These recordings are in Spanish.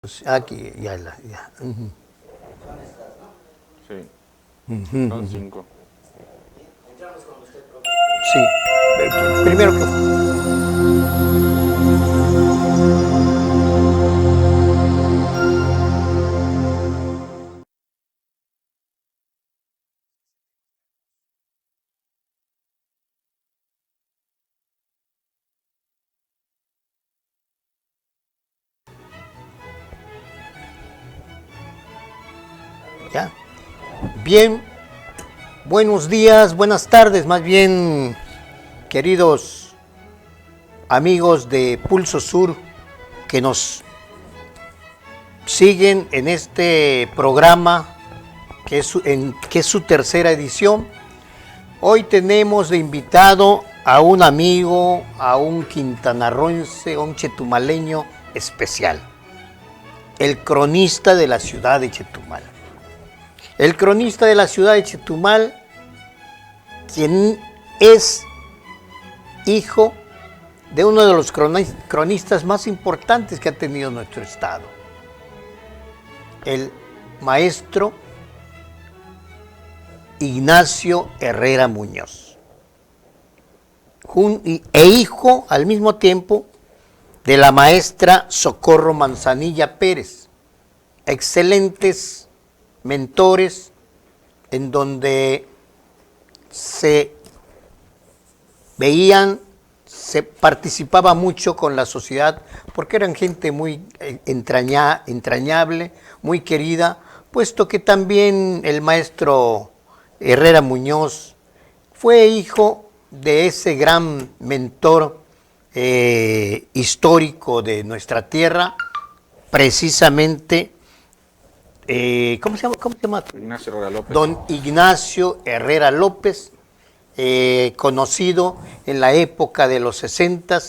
Pues aquí, ya, ya. Sí, Ujú, son ujú. 5. Sí. Primero que... Ya. Bien, buenos días, buenas tardes, más bien, queridos amigos de Pulso Sur que nos siguen en este programa que es su tercera edición. Hoy tenemos de invitado a un amigo, a un quintanarroense, a un chetumaleño especial, el cronista de la ciudad de Chetumal. El cronista de la ciudad de Chetumal, quien es hijo de uno de los cronistas más importantes que ha tenido nuestro estado, el maestro Ignacio Herrera Muñoz, e hijo al mismo tiempo de la maestra Socorro Manzanilla Pérez, excelentes mentores en donde se veían, se participaba mucho con la sociedad, porque eran gente muy entrañable, muy querida, puesto que también el maestro Herrera Muñoz fue hijo de ese gran mentor histórico de nuestra tierra, precisamente, ¿cómo se llama? Ignacio Herrera López. Don Ignacio Herrera López, conocido en la época de los 60,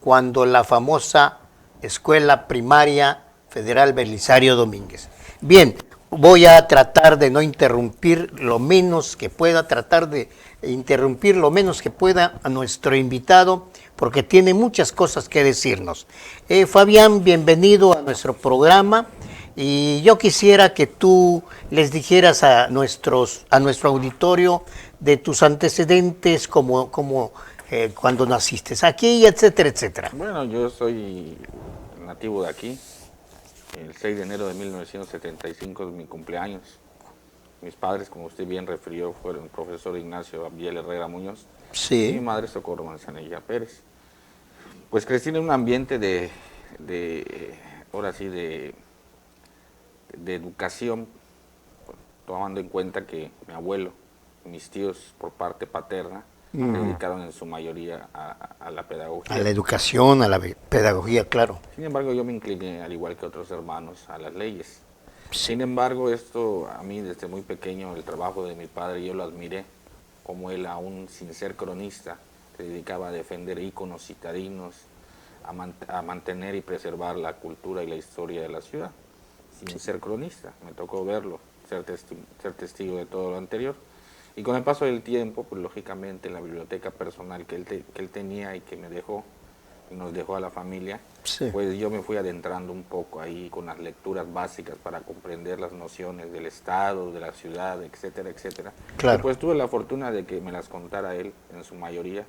cuando la famosa Escuela Primaria Federal Belisario Domínguez. Bien, voy a tratar de no interrumpir lo menos que pueda, tratar de interrumpir lo menos que pueda a nuestro invitado, porque tiene muchas cosas que decirnos. Fabián, bienvenido a nuestro programa. Y yo quisiera que tú les dijeras a nuestro auditorio de tus antecedentes, como cuando naciste aquí, etcétera, etcétera. Bueno, yo soy nativo de aquí. El 6 de enero de 1975 es mi cumpleaños. Mis padres, como usted bien refirió, fueron el profesor Ignacio Abiel Herrera Muñoz y mi Sí, madre Socorro Manzanilla Pérez. Pues crecí en un ambiente ahora sí, de educación, tomando en cuenta que mi abuelo, mis tíos por parte paterna, se dedicaron en su mayoría a la a pedagogía. la educación, a la pedagogía, claro. Sin embargo, yo me incliné, al igual que otros hermanos, a las leyes. Sí, Sin embargo, esto a mí desde muy pequeño, el trabajo de mi padre, yo lo admiré, como él aún sin ser cronista, se dedicaba a defender íconos citadinos, a mantener y preservar la cultura y la historia de la ciudad, sin ser cronista. Me tocó verlo, ser testigo de todo lo anterior. Y con el paso del tiempo, pues lógicamente la biblioteca personal que él tenía y que me dejó, y nos dejó a la familia, sí, pues yo me fui adentrando un poco ahí con las lecturas básicas para comprender las nociones del Estado, de la ciudad, etcétera, etcétera. Y claro, pues tuve la fortuna de que me las contara él en su mayoría,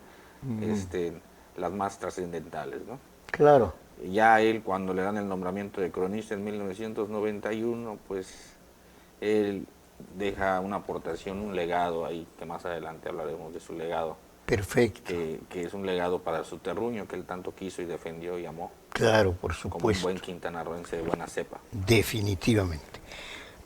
este, las más trascendentales, ¿no? claro. Ya él, cuando le dan el nombramiento de cronista en 1991, pues él deja una aportación, un legado ahí, que más adelante hablaremos de su legado, Perfecto. que es un legado para su terruño, que él tanto quiso y defendió y amó, Claro, por como un buen supuesto. quintanarroense de buena cepa. Definitivamente.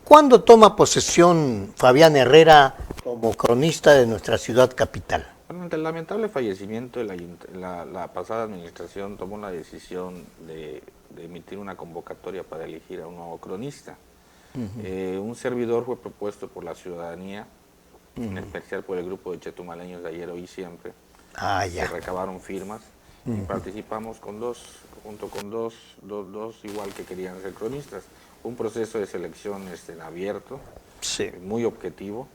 ¿Cuándo toma posesión Fabián Herrera como cronista de nuestra ciudad capital? Bueno, ante el lamentable fallecimiento, la pasada administración tomó la decisión de emitir una convocatoria para elegir a un nuevo cronista. Un servidor fue propuesto por la ciudadanía, en especial por el grupo de chetumaleños de ayer, hoy y siempre. Ah, Se ya. recabaron firmas y participamos con junto con dos igual que querían ser cronistas. Un proceso de selección abierto, Sí. muy objetivo,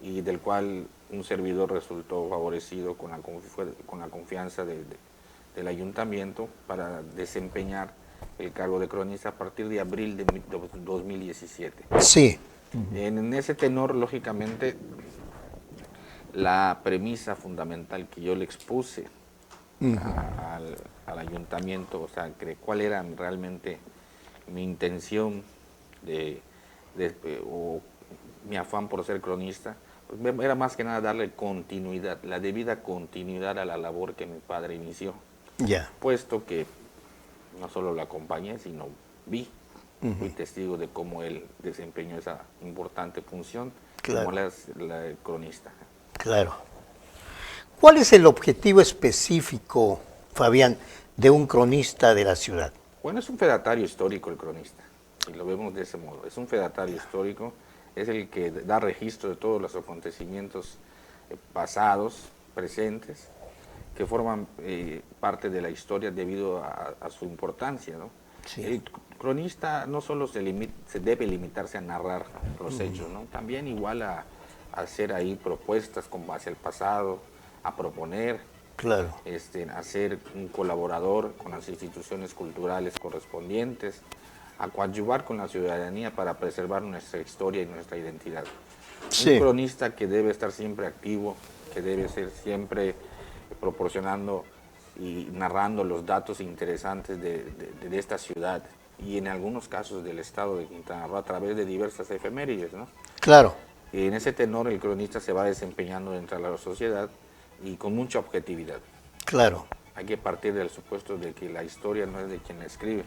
y del cual un servidor resultó favorecido con la confianza del ayuntamiento para desempeñar el cargo de cronista a partir de abril de 2017. Sí. En ese tenor, lógicamente, la premisa fundamental que yo le expuse al ayuntamiento, o sea, cuál era realmente mi intención o mi afán por ser cronista, pues era más que nada darle continuidad, la debida continuidad a la labor que mi padre inició, puesto que no solo lo acompañé, sino fui testigo de cómo él desempeñó esa importante función como la cronista. Claro. ¿Cuál es el objetivo específico, Fabián, de un cronista de la ciudad? Bueno, es un fedatario histórico el cronista, y lo vemos de ese modo. Es un fedatario histórico, es el que da registro de todos los acontecimientos pasados, presentes, que forman parte de la historia debido a su importancia, ¿no? Sí. El cronista no solo se debe limitarse a narrar los hechos, ¿no? También igual a hacer ahí propuestas con base al pasado, a proponer, a ser un colaborador con las instituciones culturales correspondientes, a coadyuvar con la ciudadanía para preservar nuestra historia y nuestra identidad. Sí. Un cronista que debe estar siempre activo, que debe ser siempre proporcionando y narrando los datos interesantes de esta ciudad y en algunos casos del estado de Quintana Roo a través de diversas efemérides, ¿no? Claro. Y en ese tenor el cronista se va desempeñando dentro de la sociedad y con mucha objetividad. Claro. Hay que partir del supuesto de que la historia no es de quien la escribe.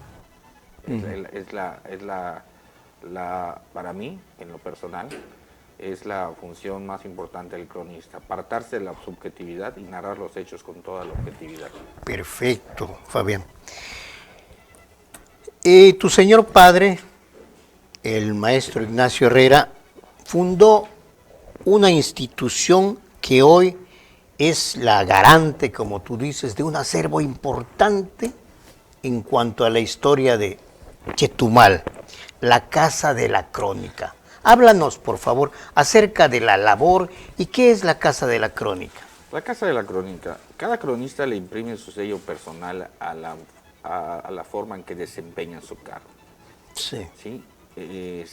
Para mí, en lo personal, es la función más importante del cronista, apartarse de la subjetividad y narrar los hechos con toda la objetividad. Perfecto, Fabián. Tu señor padre, el maestro Ignacio Herrera, fundó una institución que hoy es la garante, como tú dices, de un acervo importante en cuanto a la historia de Chetumal, la Casa de la Crónica. Háblanos, por favor, acerca de la labor y qué es la Casa de la Crónica. La Casa de la Crónica, cada cronista le imprime su sello personal a la forma en que desempeña su cargo. Sí. ¿Sí? En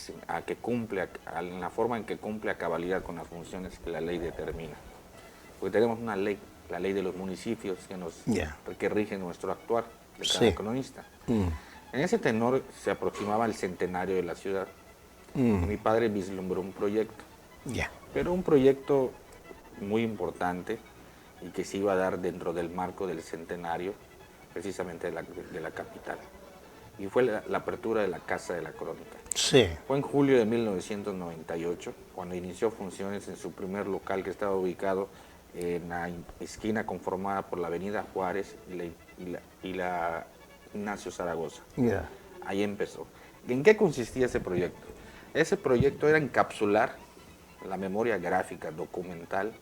la forma en que cumple a cabalidad con las funciones que la ley determina. Porque tenemos una ley, la ley de los municipios, que rige nuestro actuar de cada cronista. En ese tenor se aproximaba el centenario de la ciudad. Mi padre vislumbró un proyecto, pero un proyecto muy importante y que se iba a dar dentro del marco del centenario, precisamente de la capital. Y fue la apertura de la Casa de la Crónica. Sí. Fue en julio de 1998, cuando inició funciones en su primer local, que estaba ubicado en la esquina conformada por la Avenida Juárez y la Ignacio Zaragoza. Ahí empezó. ¿En qué consistía ese proyecto? Ese proyecto era encapsular la memoria gráfica, documental,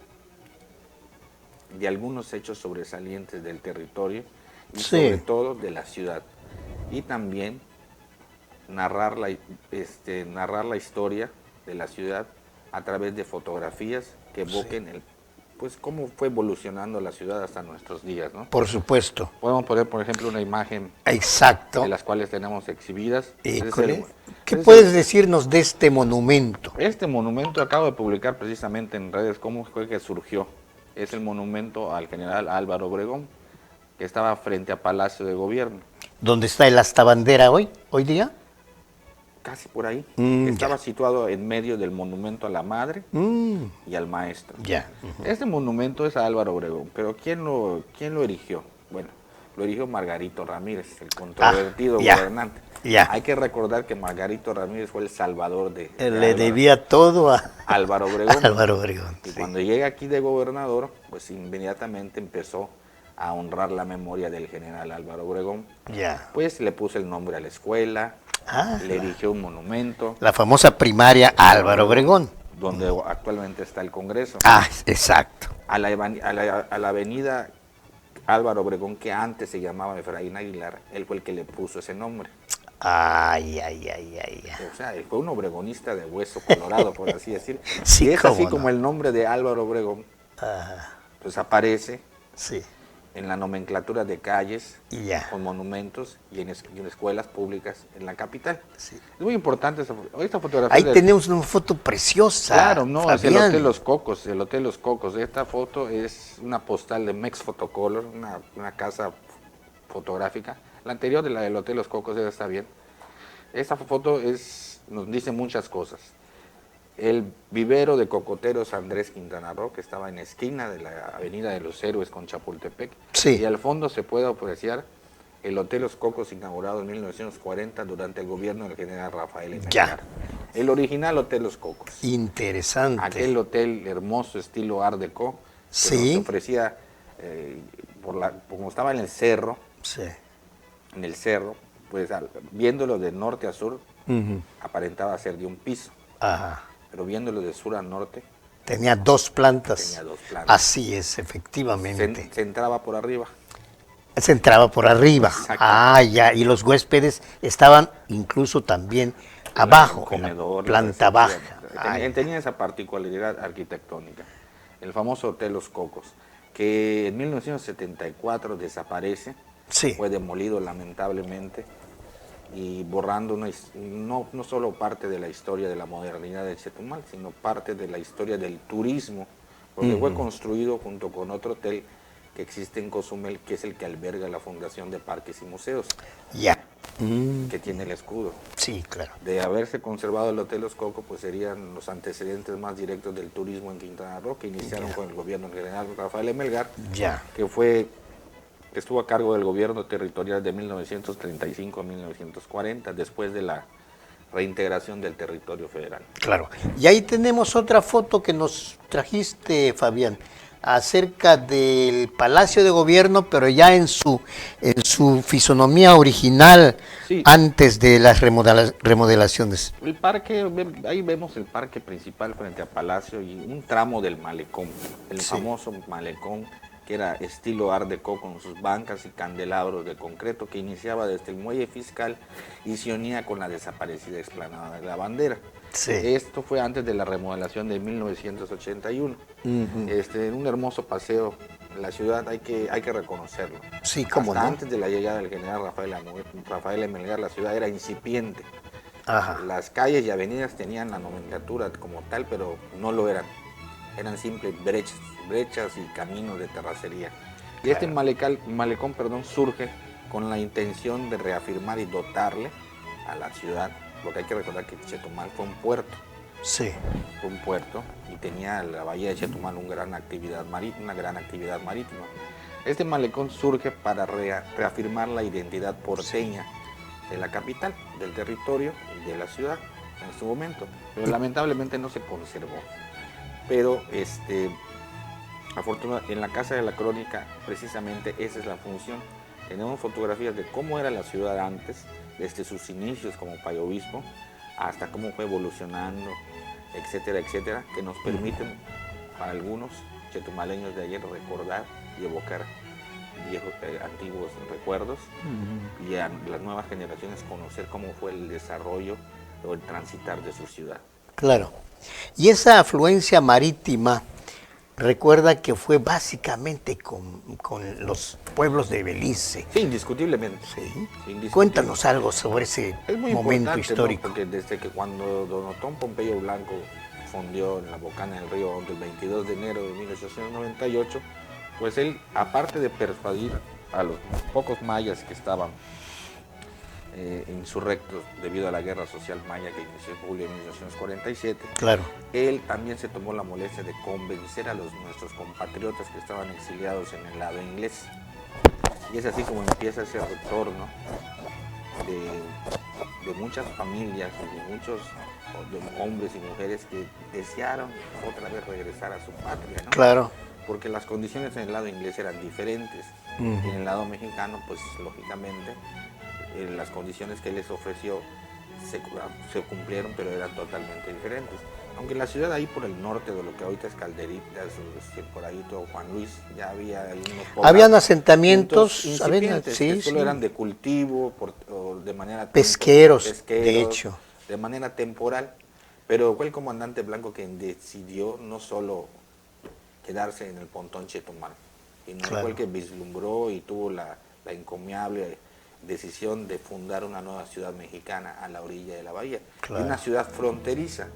de algunos hechos sobresalientes del territorio y sobre todo de la ciudad. Y también narrar la historia de la ciudad a través de fotografías que evoquen cómo fue evolucionando la ciudad hasta nuestros días, ¿no? Por supuesto. Podemos poner, por ejemplo, una imagen de las cuales tenemos exhibidas. ¿Qué puedes decirnos de este monumento? Este monumento acabo de publicar precisamente en redes cómo fue que surgió. Es el monumento al general Álvaro Obregón, que estaba frente a Palacio de Gobierno. ¿Dónde está el astabandera hoy día? Casi por ahí. Estaba situado en medio del monumento a la madre y al maestro. Este monumento es a Álvaro Obregón, pero ¿quién lo erigió? Bueno, lo erigió Margarito Ramírez, el controvertido gobernante. Hay que recordar que Margarito Ramírez fue el salvador de Le debía todo a Álvaro Obregón. Álvaro Obregón. Y cuando llega aquí de gobernador, pues inmediatamente empezó a honrar la memoria del general Álvaro Obregón. Pues le puso el nombre a la escuela, le erigió un monumento. La famosa primaria Álvaro Obregón. Donde actualmente está el Congreso. Exacto. A la avenida Álvaro Obregón, que antes se llamaba Efraín Aguilar, él fue el que le puso ese nombre. O sea, él fue un obregonista de hueso colorado, por así decir. Y es así como el nombre de Álvaro Obregón, pues aparece en la nomenclatura de calles, Ya. con monumentos y en escuelas públicas en la capital. Sí. Es muy importante esta fotografía. Ahí tenemos una foto preciosa. Claro, no, es el Fabián. Hotel Los Cocos, el Hotel Los Cocos. Esta foto es una postal de Mex Photocolor, una casa fotográfica. La anterior de la del Hotel Los Cocos, esa está bien. Esta foto nos dice muchas cosas. El vivero de cocoteros Andrés Quintana Roo, que estaba en esquina de la Avenida de los Héroes con Chapultepec. Sí. Y al fondo se puede apreciar el Hotel Los Cocos, inaugurado en 1940 durante el gobierno del general Rafael Emelgar. Ya. El original Hotel Los Cocos. Interesante. Aquel hotel hermoso, estilo Art Deco, que Sí. nos ofrecía, como estaba en el cerro, Sí. pues viéndolo de norte a sur, Ujú. aparentaba ser de un piso. Ajá. Pero viéndolo de sur a norte, Tenía 2 plantas. tenía 2 plantas. Así es, efectivamente. Se entraba por arriba. Se entraba por arriba. Exacto. Ah, ya. Y los huéspedes estaban incluso también abajo, El en la comedor, planta la baja. recepción. Ay, Tenía esa particularidad arquitectónica. El famoso Hotel Los Cocos, que en 1974 desaparece, sí. fue demolido lamentablemente, y borrando no solo parte de la historia de la modernidad de Chetumal, sino parte de la historia del turismo, porque fue construido junto con otro hotel que existe en Cozumel, que es el que alberga la Fundación de Parques y Museos, Ya. que tiene el escudo. Sí, claro. De haberse conservado el Hotel Los Cocos, pues serían los antecedentes más directos del turismo en Quintana Roo, que iniciaron con el gobierno general Rafael Emelgar, Ya. que estuvo a cargo del gobierno territorial de 1935 a 1940, después de la reintegración del territorio federal. Claro. Y ahí tenemos otra foto que nos trajiste, Fabián, acerca del Palacio de Gobierno, pero ya en su fisonomía original, Sí. antes de las remodelaciones. El parque, ahí vemos el parque principal frente a Palacio y un tramo del malecón, el Sí. famoso malecón, que era estilo Art Deco, con sus bancas y candelabros de concreto, que iniciaba desde el muelle fiscal y se unía con la desaparecida explanada de la bandera. Sí. Esto fue antes de la remodelación de 1981. Un hermoso paseo en la ciudad, hay que reconocerlo. Sí, cómo Hasta no. antes de la llegada del general Rafael Emelgar, la ciudad era incipiente. Ajá. Las calles y avenidas tenían la nomenclatura como tal, pero no lo eran. Eran simples brechas y caminos de terracería. Y este malecón, surge con la intención de reafirmar y dotarle a la ciudad, porque hay que recordar que Chetumal fue un puerto. Sí. Fue un puerto y tenía la bahía de Chetumal una gran actividad marítima. Este malecón surge para reafirmar la identidad porteña de la capital, del territorio y de la ciudad en su momento, pero lamentablemente no se conservó. Pero afortunadamente en la Casa de la Crónica precisamente esa es la función. Tenemos fotografías de cómo era la ciudad antes, desde sus inicios como payobispo hasta cómo fue evolucionando, etcétera, etcétera, que nos permiten a algunos chetumaleños de ayer recordar y evocar antiguos recuerdos, y a las nuevas generaciones conocer cómo fue el desarrollo o el transitar de su ciudad. Claro. Y esa afluencia marítima, recuerda que fue básicamente con los pueblos de Belice. Sí, indiscutiblemente. Sí. Indiscutiblemente. Cuéntanos algo sobre ese Es muy momento importante, histórico. ¿no? Porque desde que cuando don Otón Pompeyo Blanco fondió en la Bocana del Río Hondo el 22 de enero de 1898, pues él, aparte de persuadir a los pocos mayas que estaban insurrectos debido a la guerra social maya que inició en julio de 1947, Claro. él también se tomó la molestia de convencer a nuestros compatriotas que estaban exiliados en el lado inglés. Y es así como empieza ese retorno de muchas familias y de muchos hombres y mujeres que desearon otra vez regresar a su patria, ¿no? Claro. Porque las condiciones en el lado inglés eran diferentes. Y en el lado mexicano, pues lógicamente, las condiciones que les ofreció se cumplieron, pero eran totalmente diferentes. Aunque en la ciudad ahí por el norte de lo que ahorita es Calderitas, por ahí todo Juan Luis, ya había ahí unos poblados. Habían asentamientos, incipientes, sí, que solo sí. eran de cultivo, o de manera Pesqueros, de hecho. de manera temporal. Pero fue el comandante Blanco quien decidió no solo quedarse en el pontón Chetumal, y no Claro. fue el que vislumbró y tuvo la encomiable decisión de fundar una nueva ciudad mexicana a la orilla de la bahía. Claro. Y una ciudad fronteriza,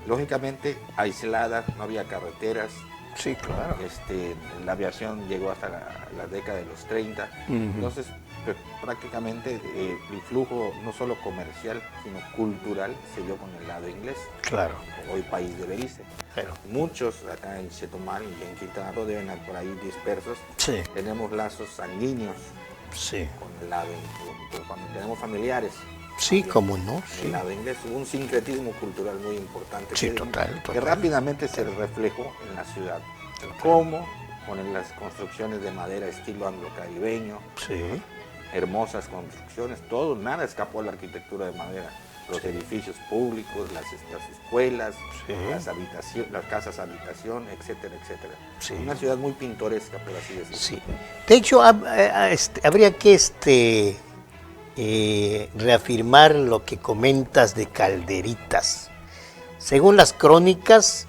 lógicamente aislada, no había carreteras. Sí, claro. La aviación llegó hasta la década de los 30, entonces prácticamente el flujo no solo comercial, sino cultural se dio con el lado inglés, Claro. hoy país de Belice. Pero, Muchos acá en Chetumal y en Quintana Roo deben por ahí dispersos, sí, tenemos lazos sanguíneos sí. con el lado, cuando tenemos familiares. Sí, También, cómo no, en sí. el lado inglés hubo un sincretismo cultural muy importante Sí, que, total. que rápidamente se reflejó en la ciudad. Como con las construcciones de madera estilo anglo-caribeño, Sí, hermosas construcciones, todo, nada escapó a la arquitectura de madera. Los edificios públicos, las escuelas, Sí. las casas habitación, etcétera, etcétera. Sí. Una ciudad muy pintoresca, por así decirlo. sí. De hecho, habría que reafirmar lo que comentas de Calderitas. Según las crónicas,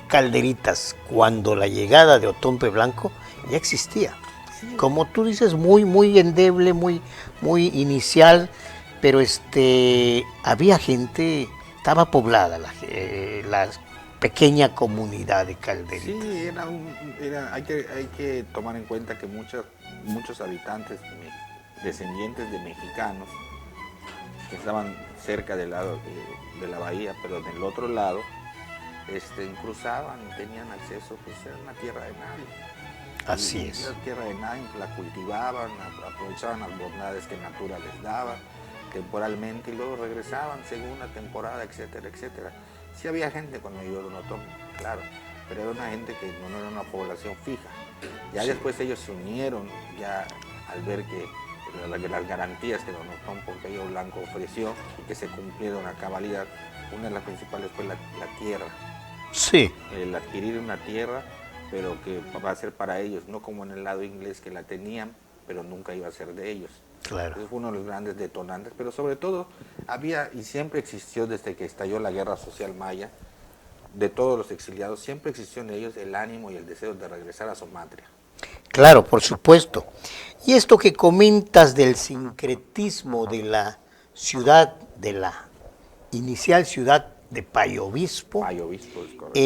Calderitas, cuando la llegada de Otompe Blanco ya existía. Como tú dices, muy, muy endeble, muy, muy inicial, pero había gente, estaba poblada la pequeña comunidad de Calderitas. Sí, hay que tomar en cuenta que muchos habitantes descendientes de mexicanos que estaban cerca del lado de la bahía, pero del otro lado, cruzaban y tenían acceso, pues era una tierra de nadie. Así Y es. la tierra de nadie, la cultivaban, aprovechaban las bondades que natura les daba temporalmente y luego regresaban según una temporada, etcétera, etcétera. Sí había gente cuando llegó Don Otompe, claro, pero era una gente que no era una población fija. Ya Sí. después ellos se unieron, ya al ver que las garantías que Don Otompe Pello Blanco ofreció y que se cumplieron a cabalidad, una de las principales fue la tierra. Sí, El adquirir una tierra, pero que va a ser para ellos, no como en el lado inglés que la tenían, pero nunca iba a ser de ellos. claro. Ese fue uno de los grandes detonantes, pero sobre todo había y siempre existió desde que estalló la guerra social maya, de todos los exiliados, siempre existió en ellos el ánimo y el deseo de regresar a su patria. Claro, por supuesto. Y esto que comentas del sincretismo de la ciudad, de la inicial ciudad de Payo Obispo, Payo Obispo, es correcto.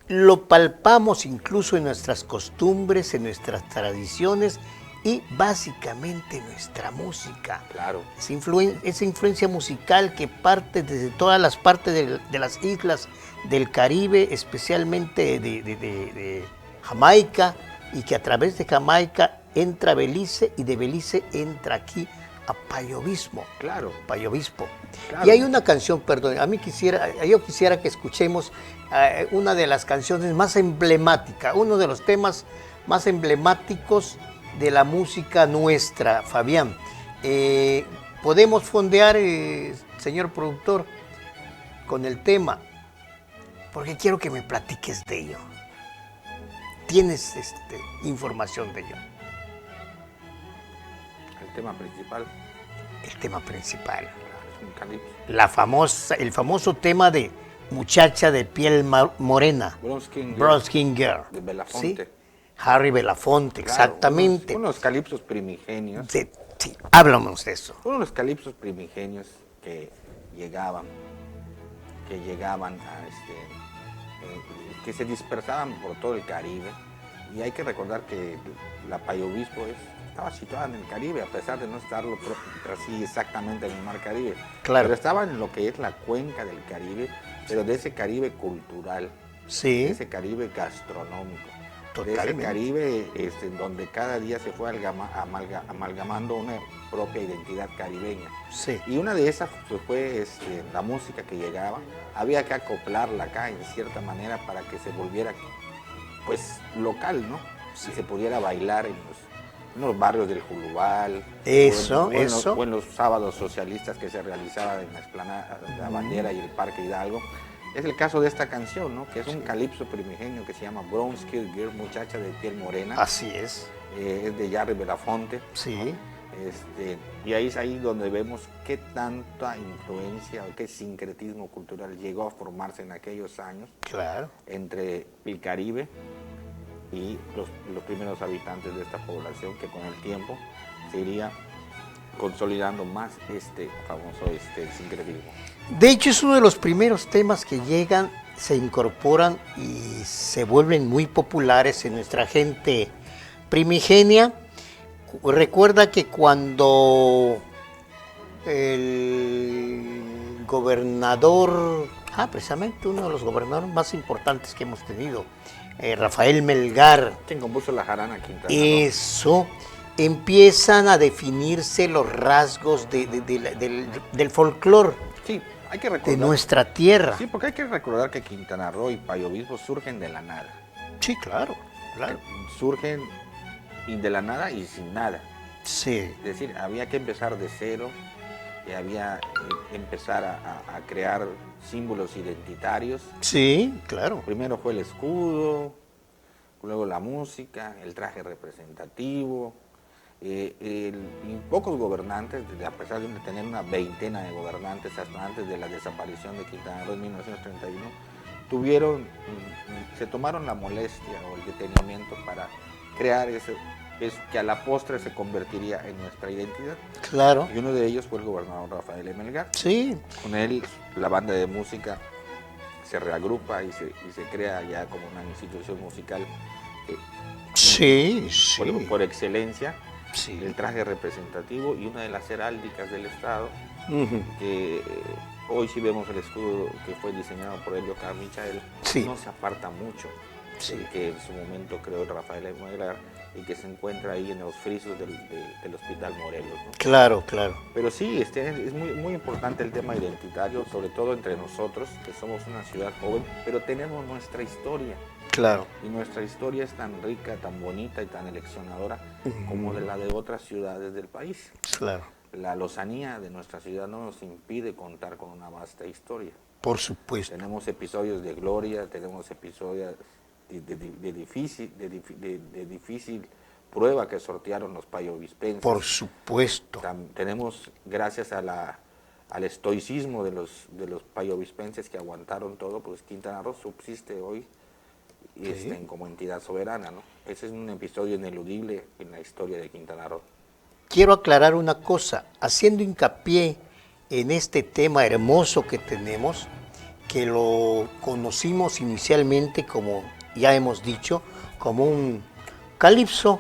lo palpamos incluso en nuestras costumbres, en nuestras tradiciones y básicamente en nuestra música. Claro. Esa influencia musical que parte desde todas las partes de las islas del Caribe, especialmente de Jamaica, y que a través de Jamaica entra a Belice y de Belice entra aquí a Payo Obispo. Claro. Payo Obispo. Claro. Y hay una canción, perdón, yo quisiera que escuchemos una de las canciones más emblemáticas, uno de los temas más emblemáticos de la música nuestra, Fabián. Podemos fondear, señor productor, con el tema, porque quiero que me platiques de ello. ¿Tienes información de ello? El tema principal. El tema principal. Es un calipso. El famoso tema de Muchacha de piel morena. Brown Skin Girl. De Belafonte. ¿Sí? Harry Belafonte, Claro, exactamente. unos calipsos primigenios. Sí, háblanos de eso. Uno de los calipsos primigenios que llegaban que se dispersaban por todo el Caribe. Y hay que recordar que la Payo Obispo estaba situada en el Caribe, a pesar de no estarlo así exactamente en el Mar Caribe. Claro. Pero estaba en lo que es la cuenca del Caribe, pero de ese Caribe cultural, Sí. de ese Caribe gastronómico. Totalmente. De ese Caribe donde cada día se fue amalgamando una propia identidad caribeña. Sí. Y una de esas fue la música que llegaba. Había que acoplarla acá en cierta manera para que se volviera pues local, ¿no? Sí. Y se pudiera bailar en los barrios del Julubal. Eso, o en los sábados socialistas que se realizaban en la explanada de la Bandera y el Parque Hidalgo. Es el caso de esta canción, ¿no? Que es un calipso primigenio que se llama Brown Skin Girl, Muchacha de piel morena. Así es. Es de Harry Belafonte. Sí. Y ahí es ahí donde vemos qué tanta influencia o qué sincretismo cultural llegó a formarse en aquellos años Claro. entre el Caribe y los primeros habitantes de esta población, que con el tiempo se iría consolidando más este famoso sincretismo. De hecho, es uno de los primeros temas que llegan, se incorporan y se vuelven muy populares en nuestra gente primigenia. Recuerda que cuando el gobernador, precisamente uno de los gobernadores más importantes que hemos tenido, Rafael Melgar, ¿Quién compuso la jarana Quintana Roo? eso, empiezan a definirse los rasgos del folclore Sí, hay que de recordar. nuestra tierra. Sí, porque hay que recordar que Quintana Roo y Payo Obispo surgen de la nada. Sí, claro, claro. Surgen y de la nada y sin nada. Sí, Es decir, había que empezar de cero y había que empezar a crear símbolos identitarios. sí, claro. Primero fue el escudo, luego la música, el traje representativo. Y pocos gobernantes, a pesar de tener una veintena de gobernantes hasta antes de la desaparición de Quintana Roo en 1931, se tomaron la molestia o el detenimiento para crear eso que a la postre se convertiría en nuestra identidad. Claro. Y uno de ellos fue el gobernador Rafael Melgar. Sí, Con él la banda de música se reagrupa y se crea ya como una institución musical sí, por excelencia. sí. El traje representativo y una de las heráldicas del Estado, Ujú. que hoy sí vemos el escudo que fue diseñado por Helio Carmichael, Sí. no se aparta mucho Sí. del que en su momento creó Rafael Melgar y que se encuentra ahí en los frisos del Hospital Morelos, ¿no? Claro, claro. Pero sí, es muy importante el tema identitario, sobre todo entre nosotros, que somos una ciudad joven, pero tenemos nuestra historia. Claro. Y nuestra historia es tan rica, tan bonita y tan eleccionadora como la de otras ciudades del país. Claro. La lozanía de nuestra ciudad no nos impide contar con una vasta historia. Por supuesto. Tenemos episodios de gloria, tenemos episodios de difícil prueba que sortearon los payovispenses. Por supuesto. Tenemos, gracias al estoicismo de los payovispenses que aguantaron todo, pues Quintana Roo subsiste hoy y como entidad soberana, ¿no? Ese es un episodio ineludible en la historia de Quintana Roo. Quiero aclarar una cosa, haciendo hincapié en este tema hermoso que tenemos, que lo conocimos inicialmente, como ya hemos dicho, como un calipso,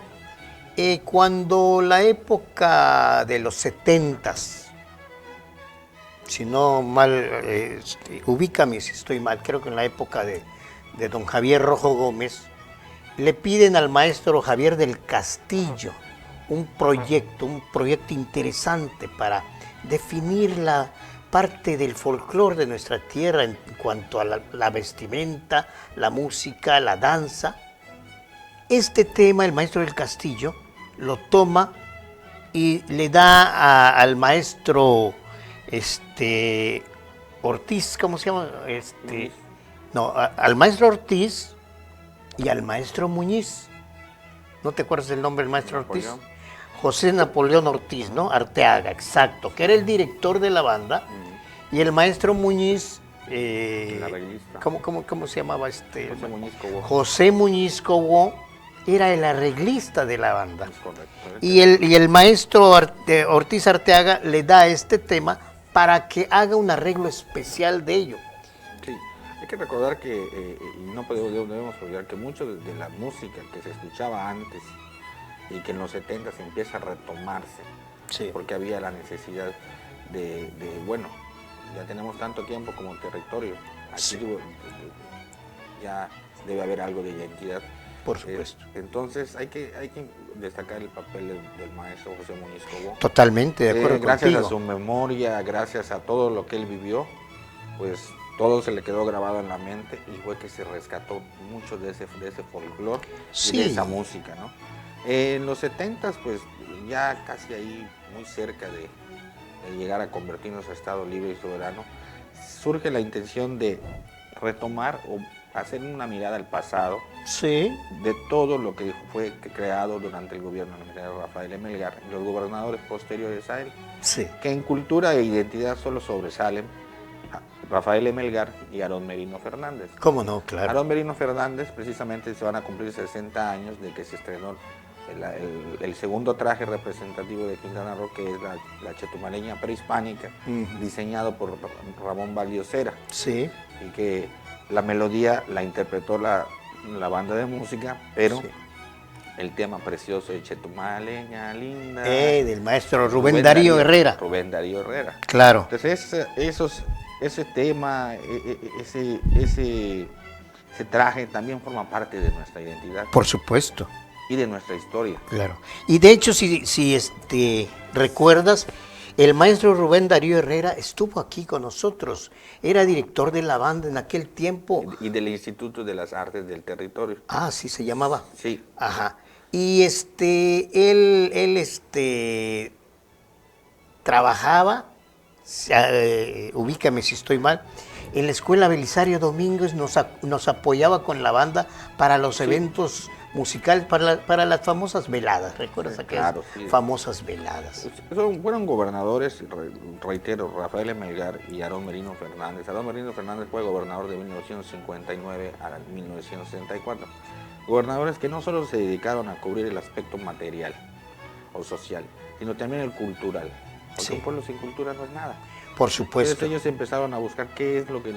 cuando la época de los 70s, si no mal, ubícame si estoy mal, creo que en la época de don Javier Rojo Gómez, le piden al maestro Javier del Castillo un proyecto interesante para definir la parte del folclore de nuestra tierra en cuanto a la vestimenta, la música, la danza. Este tema el maestro del Castillo lo toma y le da al maestro Ortiz, ¿cómo se llama? No, al maestro Ortiz y al maestro Muñiz. ¿No te acuerdas del nombre del maestro Ortiz? José Napoleón Ortiz, ¿no? Arteaga, exacto, que era el director de la banda. Y el maestro Muñiz, ¿cómo se llamaba José Muñiz Cobó. José Muñiz Cobó era el arreglista de la banda. Es correcto. Y el maestro Ortiz Arteaga le da este tema para que haga un arreglo especial de ello. Sí, hay que recordar que, y no debemos olvidar que mucho de la música que se escuchaba antes y que en los 70 se empieza a retomarse, Sí. porque había la necesidad bueno, ya tenemos tanto tiempo como territorio, aquí Sí. ya debe haber algo de identidad. Por supuesto. Entonces hay que destacar el papel del maestro José Muñiz Cobó. Totalmente de acuerdo Gracias contigo. a su memoria, gracias a todo lo que él vivió, pues todo se le quedó grabado en la mente y fue que se rescató mucho de ese folclore Sí. y de esa música, ¿no? En los 70s, pues ya casi ahí, muy cerca de llegar a convertirnos a Estado libre y soberano, surge la intención de retomar o hacer una mirada al pasado Sí. de todo lo que fue creado durante el gobierno de Rafael Melgar y los gobernadores posteriores a él, Sí. que en cultura e identidad solo sobresalen Rafael Melgar y Aarón Merino Fernández. ¿Cómo no? Claro. Aarón Merino Fernández, precisamente se van a cumplir 60 años de que se estrenó el segundo traje representativo de Quintana Roo, que es la chetumaleña prehispánica, diseñado por Ramón Valdiosera. Sí. Y que la melodía la interpretó la banda de música, pero sí, el tema precioso de Chetumaleña linda, del maestro Rubén Darío Herrera. Rubén Darío Herrera. Claro. Entonces ese tema, ese traje también forma parte de nuestra identidad. Por supuesto. Y de nuestra historia. Claro. Y de hecho, si recuerdas, el maestro Rubén Darío Herrera estuvo aquí con nosotros. Era director de la banda en aquel tiempo. Y del Instituto de las Artes del Territorio. Ah, sí se llamaba. Sí. Ajá. Y él trabajaba, ubícame si estoy mal, en la Escuela Belisario Domínguez, nos apoyaba con la banda para los eventos musicales, para las famosas veladas. ¿Recuerdas aquellas famosas veladas? Fueron gobernadores, reitero, Rafael Melgar y Aarón Merino Fernández. Aarón Merino Fernández fue gobernador de 1959 a 1964. Gobernadores que no solo se dedicaron a cubrir el aspecto material o social, sino también el cultural. Porque un pueblo sin cultura no es nada. Por supuesto. Entonces ellos empezaron a buscar qué es lo que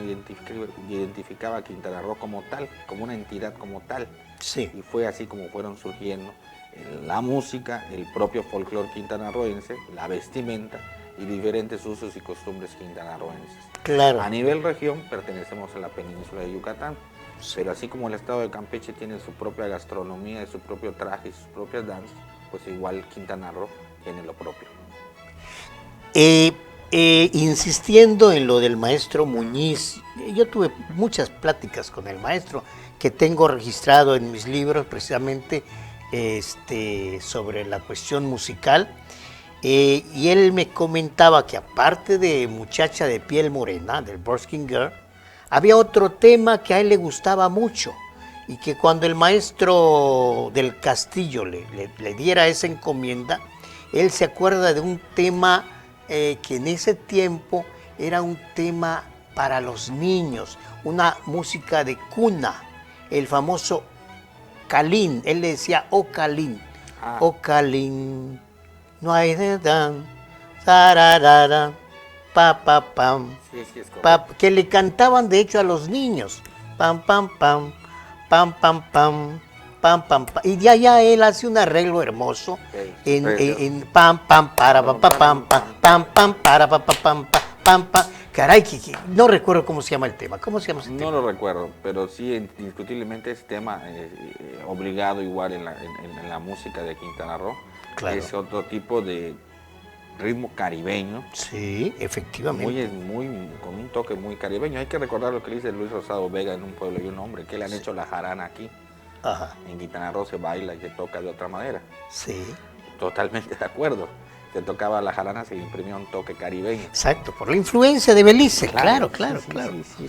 identificaba a Quintana Roo como tal, como una entidad como tal. Sí. Y fue así como fueron surgiendo la música, el propio folclore quintanarroense, la vestimenta y diferentes usos y costumbres quintanarroenses. Claro. A nivel región pertenecemos a la península de Yucatán, sí, pero así como el estado de Campeche tiene su propia gastronomía, su propio traje y sus propias danzas, pues igual Quintana Roo tiene lo propio. Insistiendo en lo del maestro Muñiz, yo tuve muchas pláticas con el maestro que tengo registrado en mis libros precisamente sobre la cuestión musical, y él me comentaba que aparte de Muchacha de Piel Morena, del Burskin Girl, había otro tema que a él le gustaba mucho y que cuando el maestro del Castillo le diera esa encomienda, él se acuerda de un tema que en ese tiempo era un tema para los niños, una música de cuna, el famoso Calín. Él le decía Calín, Calín, no hay de dan, sararara, pa pa pam, sí, es que le cantaban de hecho a los niños, pam pam pam, pam pam pam. Pam, pam, pam. Y de allá él hace un arreglo hermoso en pam, pam, para, pam, pam, pam, pam, pam, para, pam, pam, pam, pam. Caray, no recuerdo cómo se llama el tema. ¿Cómo se llama ese tema? No lo recuerdo, pero sí, indiscutiblemente es tema obligado igual en la música de Quintana Roo. Claro. Es otro tipo de ritmo caribeño. Sí, efectivamente. Con un toque muy caribeño. Hay que recordar lo que dice Luis Rosado Vega en Un Pueblo y un Hombre, que le han hecho la jarana aquí. Ajá. En Quintana Roo se baila y se toca de otra manera. Sí. Totalmente de acuerdo. Se tocaba la jarana, se le imprimía un toque caribeño. Exacto, por la influencia de Belice, claro. Sí,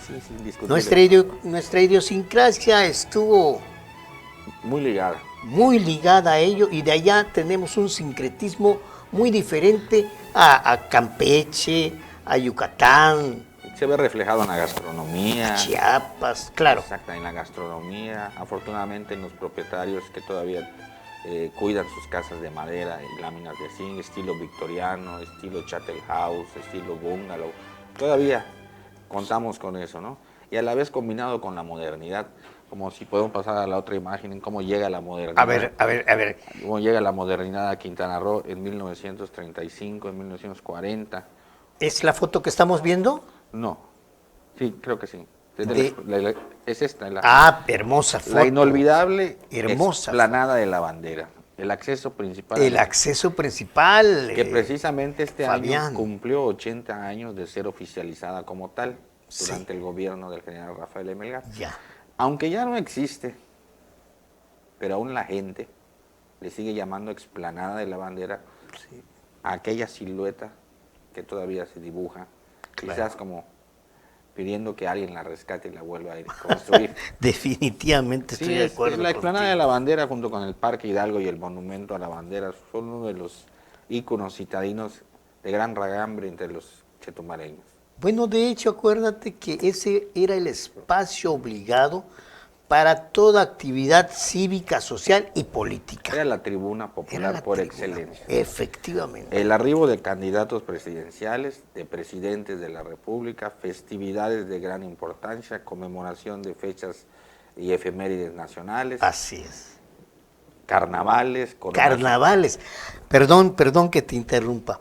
Nuestra idiosincrasia estuvo muy ligada. Muy ligada a ello, y de allá tenemos un sincretismo muy diferente a Campeche, a Yucatán. Se ve reflejado en la gastronomía. Chiapas, claro. Exacto, en la gastronomía. Afortunadamente en los propietarios que todavía cuidan sus casas de madera y láminas de zinc, estilo victoriano, estilo chattel house, estilo bungalow. Todavía contamos con eso, ¿no? Y a la vez combinado con la modernidad, como si podemos pasar a la otra imagen en cómo llega la modernidad. A ver. Cómo llega la modernidad a Quintana Roo en 1935, en 1940. ¿Es la foto que estamos viendo? No, sí, creo que sí. Es esta. Hermosa foto. La inolvidable hermosa explanada de la bandera. El acceso principal. El acceso principal. Que precisamente este Fabián. año cumplió 80 años de ser oficializada como tal durante el gobierno del general Rafael Melgar. Ya. Aunque ya no existe, pero aún la gente le sigue llamando explanada de la bandera a aquella silueta que todavía se dibuja. Claro. Quizás como pidiendo que alguien la rescate y la vuelva a construir. Definitivamente estoy de acuerdo. La explanada de la bandera junto con el Parque Hidalgo y el monumento a la bandera son uno de los íconos citadinos de gran regambre entre los chetumaleños. Bueno, de hecho, acuérdate que ese era el espacio obligado para toda actividad cívica, social y política. Era la tribuna Era popular la por tribuna, excelencia. efectivamente. El arribo de candidatos presidenciales, de presidentes de la República, festividades de gran importancia, conmemoración de fechas y efemérides nacionales, Así es. carnavales, Carnavales. Perdón que te interrumpa.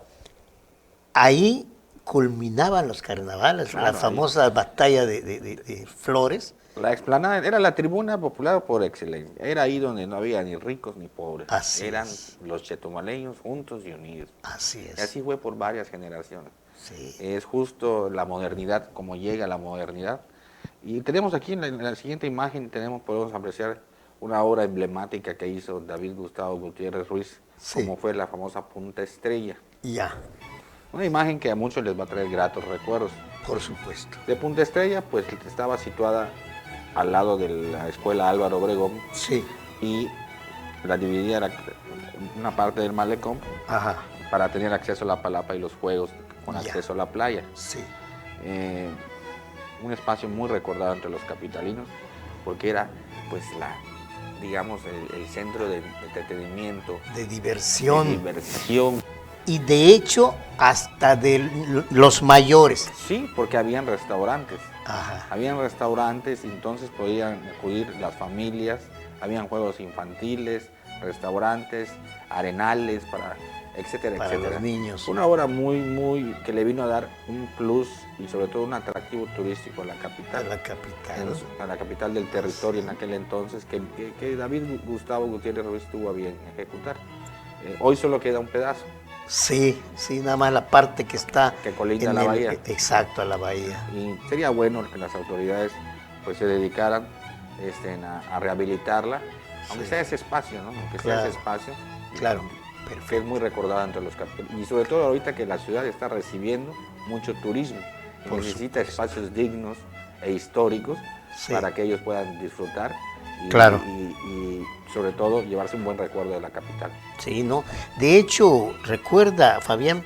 Ahí culminaban los carnavales, Claro, la ahí. famosa batalla de Flores. La explanada era la tribuna popular por excelencia. Era ahí donde no había ni ricos ni pobres. Así Eran es. los chetumaleños juntos y unidos. Así Y es. así fue por varias generaciones. Sí. Es justo la modernidad, como llega la modernidad. Y tenemos aquí en la siguiente imagen, podemos apreciar una obra emblemática que hizo David Gustavo Gutiérrez Ruiz, Sí. como fue la famosa Punta Estrella. Ya, Una imagen que a muchos les va a traer gratos recuerdos. por supuesto. De Punta Estrella, pues estaba situada al lado de la escuela Álvaro Obregón Sí. y la dividía era una parte del malecón Ajá. para tener acceso a la palapa y los juegos con Ya. acceso a la playa. Sí. Un espacio muy recordado entre los capitalinos porque era pues digamos el centro de entretenimiento, De de diversión. diversión. Y de hecho, hasta de los mayores. Sí, porque habían restaurantes. Ajá. Habían restaurantes, entonces podían acudir las familias, habían juegos infantiles, restaurantes, arenales, etcétera, Para etcétera. los niños. Una obra muy que le vino a dar un plus y sobre todo un atractivo turístico a la A capital. la capital. A la capital del territorio en aquel entonces, que David Gustavo Gutiérrez Ruiz tuvo a bien ejecutar. Hoy solo queda un pedazo. Sí, sí, nada más la parte que está Que colinda a la bahía. Exacto, a la bahía. Y sería bueno que las autoridades pues se dedicaran a rehabilitarla, aunque Sí. sea ese espacio, ¿no? Aunque Claro. sea ese espacio, Claro, que es perfecto. muy recordada entre los capitalinos. Y sobre todo ahorita que la ciudad está recibiendo mucho turismo y Por necesita supuesto. espacios dignos e históricos Sí. para que ellos puedan disfrutar y, Claro. y sobre todo llevarse un buen recuerdo de la capital. Sí, ¿no? De hecho, recuerda, Fabián,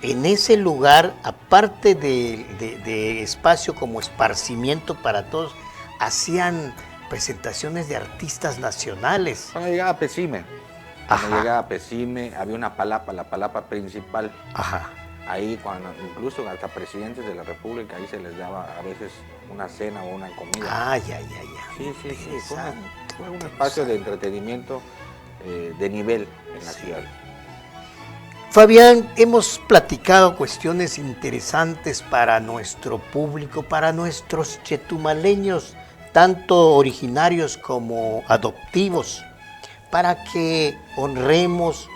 en ese lugar, aparte de espacio como esparcimiento para todos, hacían presentaciones de artistas nacionales. Cuando llegaba Pesime, Ajá. había una palapa, la palapa principal. Ajá. Ahí incluso hasta presidentes de la República, ahí se les daba a veces una cena o una comida. Ah, ya. Sí. Interesante. Fue un espacio de entretenimiento de nivel en la Sí. ciudad. Fabián, hemos platicado cuestiones interesantes para nuestro público, para nuestros chetumaleños, tanto originarios como adoptivos, para que honremos,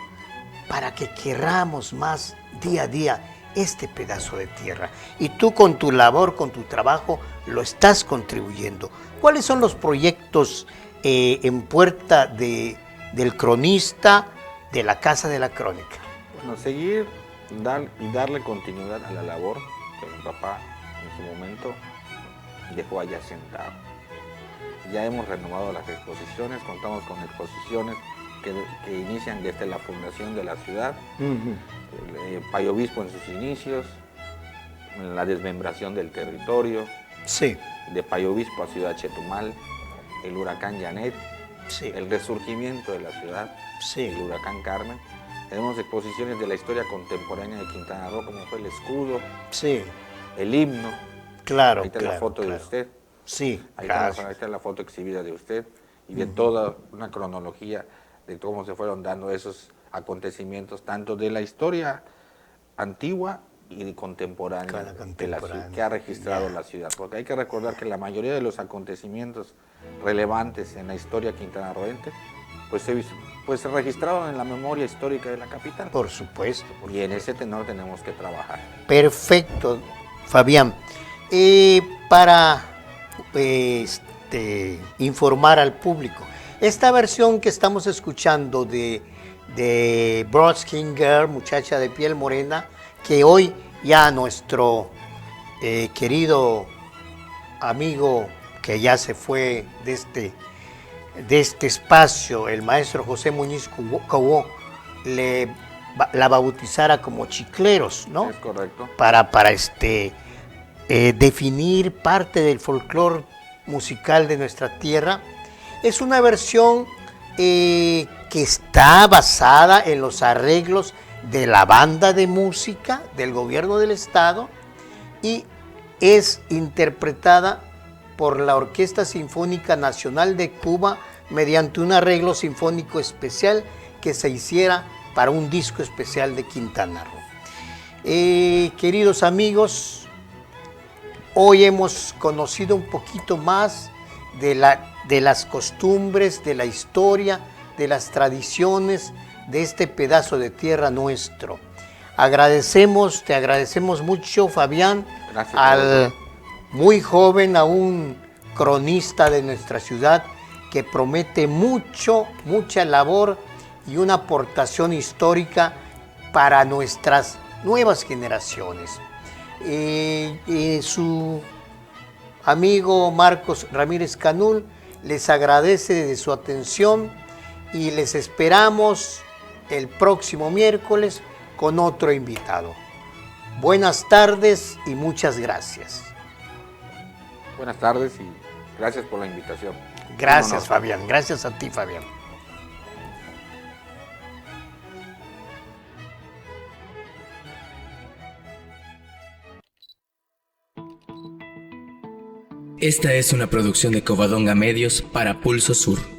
para que querramos más día a día este pedazo de tierra. Y tú con tu labor, con tu trabajo, lo estás contribuyendo. ¿Cuáles son los proyectos en puerta del cronista de la Casa de la Crónica? Bueno, seguir y darle continuidad a la labor que mi papá en su momento dejó allá sentado. Ya hemos renovado las exposiciones, contamos con exposiciones que inician desde la fundación de la ciudad, Payo Obispo en sus inicios, la desmembración del territorio, Sí, de Payo Obispo a Ciudad Chetumal, el huracán Janet, sí, el resurgimiento de la ciudad, sí, el huracán Carmen. Tenemos exposiciones de la historia contemporánea de Quintana Roo, como fue el escudo, sí, el himno. claro, Ahí está claro, la foto de claro. usted. Sí, Ahí gracias. está la foto exhibida de usted y de toda una cronología de cómo se fueron dando esos acontecimientos, tanto de la historia antigua y contemporánea, Con la contemporánea, que ha registrado ya. la ciudad. Porque hay que recordar que la mayoría de los acontecimientos relevantes en la historia quintanarroense pues se registraron en la memoria histórica de la capital. Por supuesto. Y en ese tenor tenemos que trabajar. Perfecto, Fabián. Para informar al público, esta versión que estamos escuchando de Broad Skin Girl, muchacha de piel morena, que hoy ya nuestro querido amigo que ya se fue de este espacio, el maestro José Muñiz Cobó, la bautizara como Chicleros, ¿no? Es correcto. para definir parte del folclore musical de nuestra tierra. Es una versión que está basada en los arreglos de la banda de música del gobierno del estado y es interpretada por la Orquesta Sinfónica Nacional de Cuba mediante un arreglo sinfónico especial que se hiciera para un disco especial de Quintana Roo. Queridos amigos, hoy hemos conocido un poquito más de las costumbres, de la historia, de las tradiciones de este pedazo de tierra nuestro. Te agradecemos mucho, Fabián, Gracias, al muy joven, a un cronista de nuestra ciudad que promete mucha labor y una aportación histórica para nuestras nuevas generaciones. Su amigo Marcos Ramírez Canul les agradece de su atención y les esperamos el próximo miércoles con otro invitado. Buenas tardes y muchas gracias. Buenas tardes y gracias por la invitación. Gracias, Fabián. Gracias a ti, Fabián. Esta es una producción de Covadonga Medios para Pulso Sur.